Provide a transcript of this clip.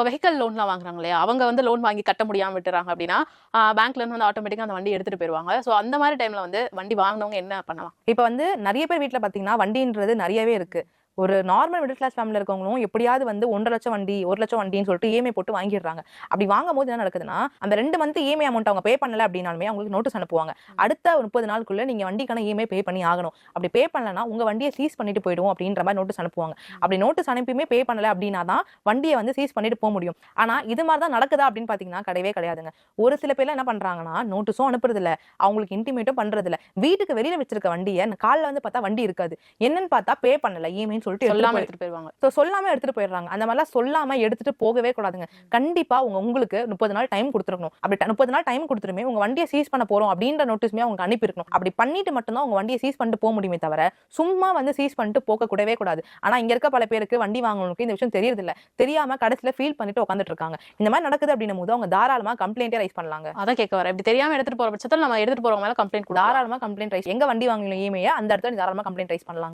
Vehicle லோன்லாம் வாங்குறாங்க இல்லையா, அவங்க வந்து லோன் வாங்கி கட்ட முடியாம விட்டுறாங்க அப்படின்னா பேங்க்ல இருந்து வந்து ஆட்டோமேட்டிக்கா அந்த வண்டி எடுத்துட்டு போயிருவாங்க. சோ அந்த மாதிரி டைம்ல வந்து வண்டி வாங்கினவங்க என்ன பண்ணலாம்? இப்ப வந்து நிறைய பேர் வீட்ல பாத்தீங்கன்னா வண்டின்றது நிறையவே இருக்கு. ஒரு நார்மல் மிடில் கிளாஸ் ஃபேமிலில இருக்கவங்களும் எப்படியாவது வந்து 1,50,000 வண்டி 1,00,000 வண்டின்னு சொல்லிட்டு இஎம்ஐ போட்டு வாங்கிடுறாங்க. அப்படி வாங்கும்போது என்ன நடக்குதுன்னா, அந்த 2 மந்த் இஎம்ஐ அமௌண்ட் அவங்க பே பண்ணல அப்படின்னாலுமே அவங்களுக்கு நோட்டீஸ் அனுப்புவாங்க. அடுத்த 30 நாளுக்குள்ள நீங்க வண்டிக்கான இஎம்ஐ பே பண்ணி ஆகணும். அப்படி பே பண்ணலனா உங்க வண்டியை சீஸ் பண்ணிட்டு போயிடுவோம் அப்படின்ற மாதிரி நோட்டீஸ் அனுப்புவாங்க. அப்படி நோட்டீஸ் அனுப்பியுமே பே பண்ணல அப்படின்னா தான் வண்டியை வந்து சீஸ் பண்ணிட்டு போக முடியும். ஆனா இது மாதிரி தான் நடக்குதா அப்படின்னு பாத்தீங்கன்னா கிடையவே கிடையாதுங்க. ஒரு சில பேர்லாம் என்ன பண்றாங்கன்னா நோட்டீஸும் அனுப்புறது இல்ல, அவங்களுக்கு இன்டிமேட்டும் பண்றது இல்ல. வீட்டுக்கு வெளியில வச்சிருக்க வண்டியை காலைல வந்து பார்த்தா வண்டி இருக்காது. என்னன்னு பார்த்தா பே பண்ணல இஎம்ஐன்னு சொல்லிட்டு சொல்லாம எடுத்துட்டு போயிருவாங்க. சொல்லாம எடுத்துட்டு போயிடுறாங்க. அந்த மாதிரிலாம் சொல்லாம எடுத்துட்டு போகவே கூடாதுங்க. கண்டிப்பா உங்களுக்கு 30 நாள் டைம் கொடுத்துருக்கணும். அப்படி 30 நாள் டைம் கொடுத்துருமே உங்க வண்டியை சீஸ் பண்ண போறோம் அப்படின்ற நோட்டீஸ்மே அவங்க அனுப்பி இருக்கணும். அப்படி பண்ணிட்டு மட்டும் தான் உங்க வண்டியை சீஸ் பண்ணிட்டு போக முடியுமே தவிர சும்மா வந்து சீஸ் பண்ணிட்டு போக கூடவே கூடாது. ஆனா இங்க இருக்க பல பேருக்கு வண்டி வாங்கணும்னு இந்த விஷயம் தெரியறது இல்ல. தெரியாம கடைசில ஃபீல் பண்ணிட்டு உட்கார்ந்துட்டு இருக்காங்க. இந்த மாதிரி நடக்குது அப்படின்னும் போது அவங்க தாராளமா கம்ப்ளைண்டே ரைஸ் பண்ணலாங்க. அதான் கேட்க வரேன். இப்படி தெரியாம எடுத்துட்டு போற பட்சத்துல நம்ம எடுத்துட்டு போறவங்க மேல கம்ப்ளைண்ட் தாராளமா கம்ப்ளைண்ட் ரைஸ், எங்க வண்டி வாங்கணும் இஎம்ஐ அந்த இடத்துல தாராளமா கம்ப்ளைண்ட் ரைஸ் பண்ணலாம்.